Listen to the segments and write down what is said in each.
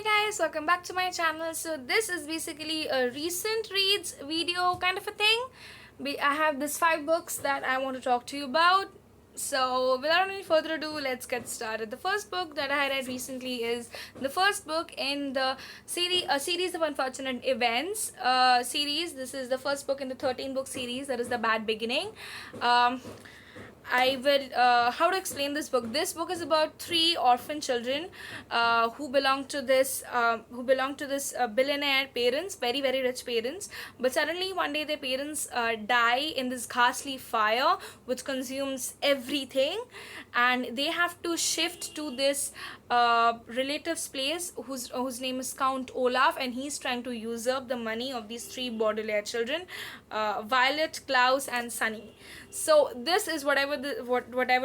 Hey guys, welcome back to my channel. So this is basically a recent reads video kind of a thing. I have these 5 books that I want to talk to you about. So without any further ado, let's get started. The first book that I read recently is the first book in the series of unfortunate events series. This is the first book in the 13 book series, that is The Bad Beginning. I will how to explain this book. This book is about 3 orphan children who belong to this billionaire parents, very rich parents. But suddenly one day their parents die in this ghastly fire which consumes everything, and they have to shift to this relative's place whose name is Count Olaf, and he's trying to usurp the money of these 3 Baudelaire children, Violet, Klaus, and Sunny. So this is whatever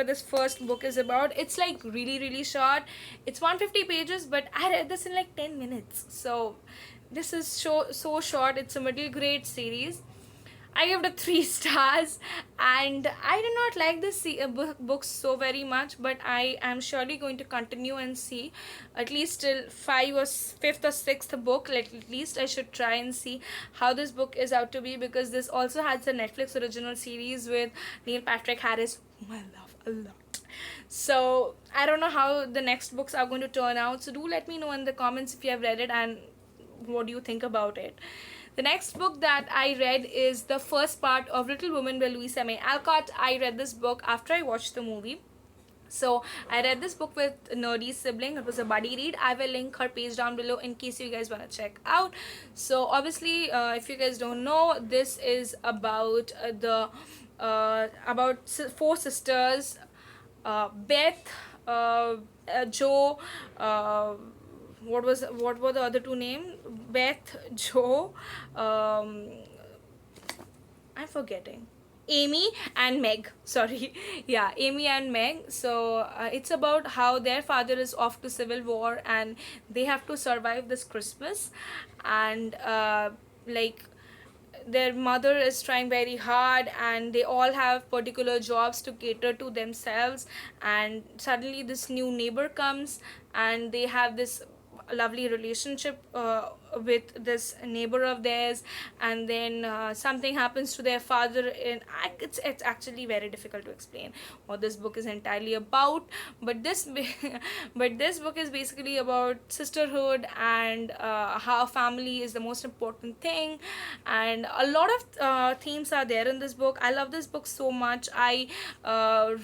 this first book is about. It's like really short. It's 150 pages, but I read this in like 10 minutes. So this is so short. It's a middle grade series. I gave it 3 stars, and I did not like this book so very much, but I am surely going to continue and see at least till 5th or 6th book. Like, at least I should try and see how this book is out to be, because this also has a Netflix original series with Neil Patrick Harris, whom I love a lot. So I don't know how the next books are going to turn out, so do let me know in the comments if you have read it and what do you think about it. The next book that I read is the first part of Little Women by Louisa May Alcott. I read this book after I watched the movie. So I read this book with Nerdy's sibling. It was a buddy read. I will link her page down below in case you guys want to check out. So obviously, if you guys don't know, this is about about 4 sisters, Beth, Jo, what were the other 2 names? Beth, Jo, I'm forgetting. Amy and Meg. Sorry. Yeah, Amy and Meg. So it's about how their father is off to civil war and they have to survive this Christmas, and like, their mother is trying very hard and they all have particular jobs to cater to themselves, and suddenly this new neighbor comes and they have this lovely relationship with this neighbor of theirs, and then something happens to their father, and it's actually very difficult to explain what this book is entirely about, but this but this book is basically about sisterhood and how family is the most important thing, and a lot of themes are there in this book. I love this book so much. I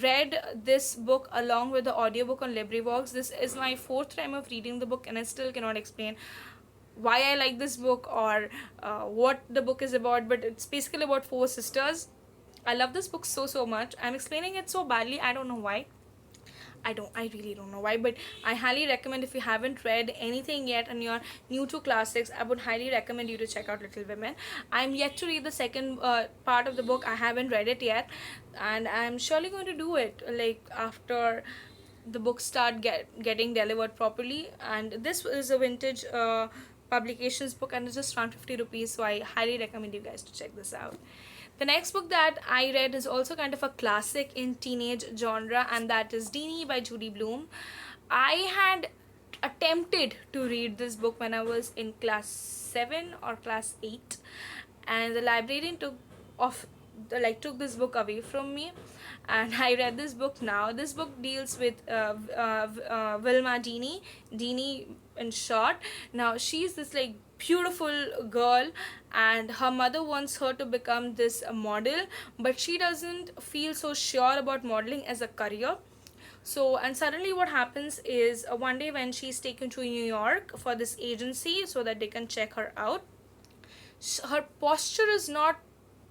read this book along with the audiobook on LibriVox. This is my 4th time of reading the book, and I still cannot explain why I like this book or what the book is about, but it's basically about 4 sisters. I love this book so much. I'm explaining it so badly. I don't know why. I really don't know why, but I highly recommend, if you haven't read anything yet and you're new to classics, I would highly recommend you to check out Little Women. I'm yet to read the second part of the book. I haven't read it yet, and I'm surely going to do it like after the books start getting delivered properly. And this is a vintage publications book, and it's just around 50 rupees, so I highly recommend you guys to check this out. The next book that I read is also kind of a classic in teenage genre, and that is Deenie by Judy Blume. I had attempted to read this book when I was in class 7 or class 8, and the librarian took this book away from me, and I read this book now. This book deals with Wilma Deenie in short. Now she's this like beautiful girl, and her mother wants her to become this model, but she doesn't feel so sure about modeling as a career. So, and suddenly what happens is, one day when she's taken to New York for this agency so that they can check her out, her posture is not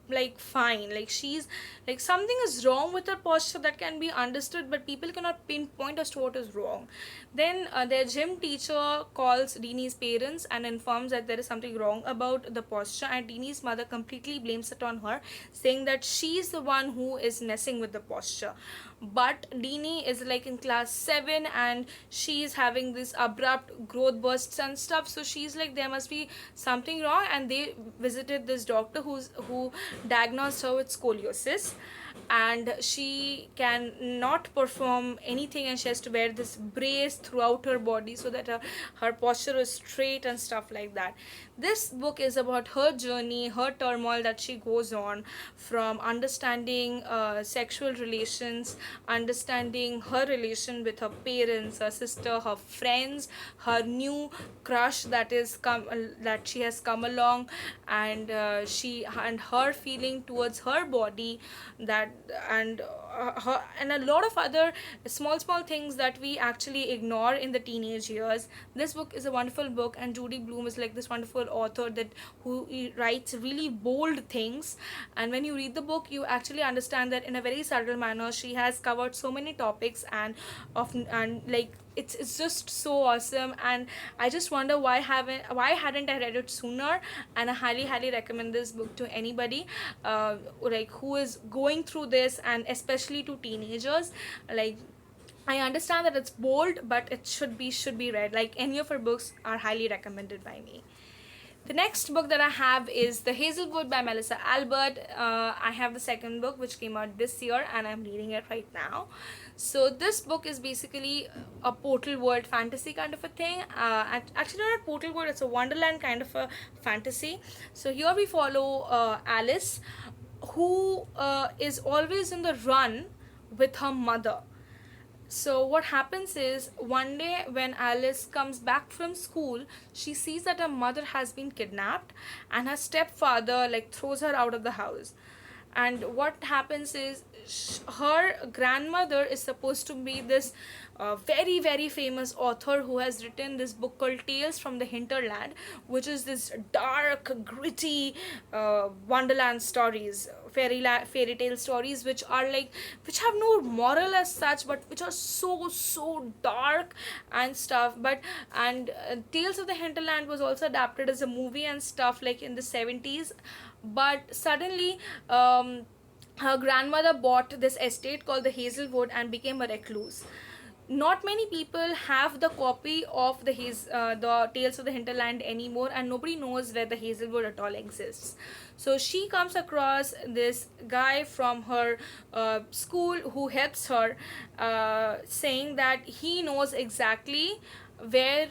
like fine. Like, she's like, something is wrong with her posture that can be understood, but people cannot pinpoint as to what is wrong. Then their gym teacher calls Deenie's parents and informs that there is something wrong about the posture, and Deenie's mother completely blames it on her, saying that she's the one who is messing with the posture. But Deenie is like in class 7 and she's having this abrupt growth bursts and stuff, so she's like, there must be something wrong, and they visited this doctor who diagnosed her with scoliosis. and she can not perform anything, and she has to wear this brace throughout her body so that her posture is straight and stuff like that. This book is about her journey, her turmoil that she goes on, from understanding sexual relations, understanding her relation with her parents, her sister, her friends, her new crush that she has come along, and she and her feeling towards her body, that and and a lot of other small things that we actually ignore in the teenage years. This book is a wonderful book, and Judy Blume is like this wonderful author that who writes really bold things, and when you read the book you actually understand that in a very subtle manner she has covered so many topics, and like it's just so awesome, and I just wonder why hadn't I read it sooner. And I highly recommend this book to anybody like who is going through this, and especially to teenagers. Like, I understand that it's bold, but it should be read. Like, any of her books are highly recommended by me. The next book that I have is The Hazelwood by Melissa Albert. I have the second book which came out this year, and I'm reading it right now. So this book is basically a Portal World fantasy kind of a thing. Actually, not Portal World, it's a Wonderland kind of a fantasy. So here we follow Alice, who is always in the run with her mother. So what happens is, one day when Alice comes back from school, she sees that her mother has been kidnapped, and her stepfather like throws her out of the house. And what happens is, her grandmother is supposed to be this very famous author who has written this book called Tales from the Hinterland, which is this dark, gritty wonderland stories, fairy tale stories, which are like, which have no moral as such, but which are so dark and stuff. But and Tales of the Hinterland was also adapted as a movie and stuff, like in the 70s. But suddenly her grandmother bought this estate called the Hazelwood and became a recluse. Not many people have the copy of the Tales of the Hinterland anymore, and nobody knows where the Hazelwood at all exists. So she comes across this guy from her school who helps her, saying that he knows exactly where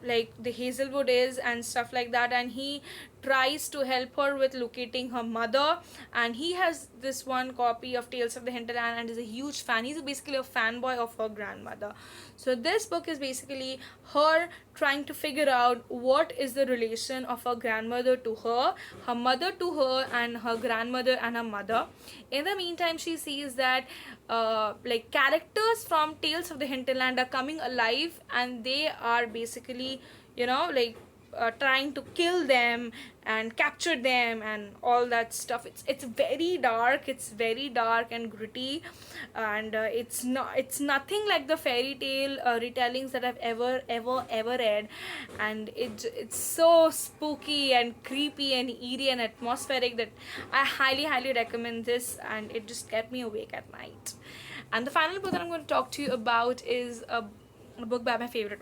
like the Hazelwood is and stuff like that, and he tries to help her with locating her mother. And he has this one copy of Tales of the Hinterland and is a huge fan. He's basically a fanboy of her grandmother. So this book is basically her trying to figure out what is the relation of her grandmother to her mother to her, and her grandmother and her mother. In the meantime, she sees that like characters from Tales of the Hinterland are coming alive, and they are basically, like trying to kill them and capture them and all that stuff. It's very dark and gritty, and it's nothing like the fairy tale retellings that I've ever read. And it's so spooky and creepy and eerie and atmospheric that I highly recommend this, and it just kept me awake at night. And the final book that I'm going to talk to you about is a book by my favorite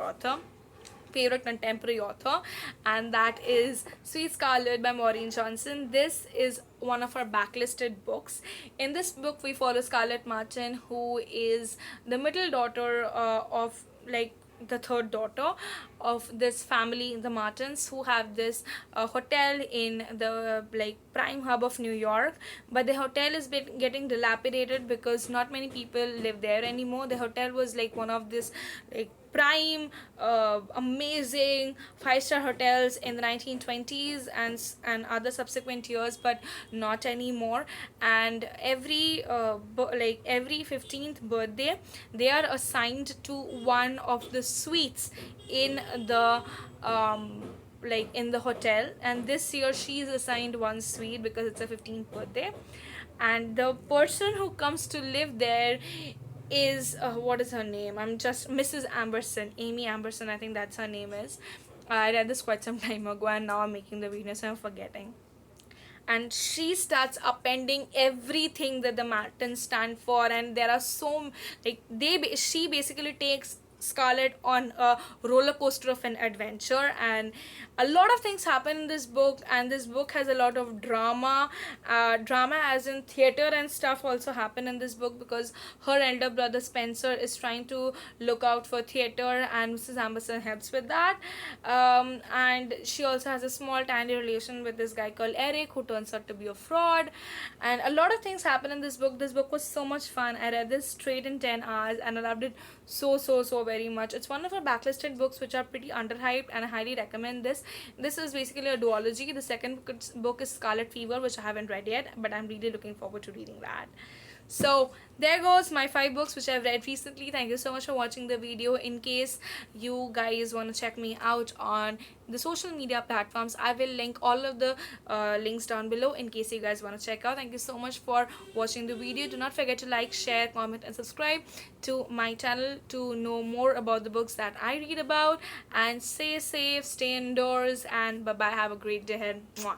contemporary author, and that is Sweet Scarlet by Maureen Johnson. This is one of our backlisted books. In this book, we follow Scarlett Martin, who is the middle daughter of like the third daughter of this family, the Martins, who have this hotel in the like prime hub of New York. But the hotel is getting dilapidated because not many people live there anymore. The hotel was like one of this like prime amazing 5-star hotels in the 1920s and other subsequent years, but not anymore. And every 15th birthday, they are assigned to one of the suites in the in the hotel. And this year she is assigned one suite because it's a 15th birthday. And the person who comes to live there is what is her name? I'm just Mrs. Amberson, Amy Amberson, I think that's her name is. I read this quite some time ago, and now I'm making the video, so I'm forgetting. And she starts appending everything that the Martins stand for, and there are so like she basically takes Scarlet on a roller coaster of an adventure, and a lot of things happen in this book, and this book has a lot of drama. Drama as in theater and stuff also happen in this book, because her elder brother Spencer is trying to look out for theater, and Mrs. Amberson helps with that. And she also has a small tiny relation with this guy called Eric, who turns out to be a fraud. And a lot of things happen in this book. This book was so much fun. I read this straight in 10 hours, and I loved it so very much. It's one of her blacklisted books which are pretty underhyped, and I highly recommend this. This is basically a duology. The second book is Scarlet Fever, which I haven't read yet, but I'm really looking forward to reading that. So there goes my 5 books which I've read recently. Thank you so much for watching the video. In case you guys want to check me out on the social media platforms, I will link all of the links down below in case you guys want to check out. Thank you so much for watching the video. Do not forget to like, share, comment and subscribe to my channel to know more about the books that I read about. And stay safe, stay indoors, and bye bye. Have a great day ahead. Mwah.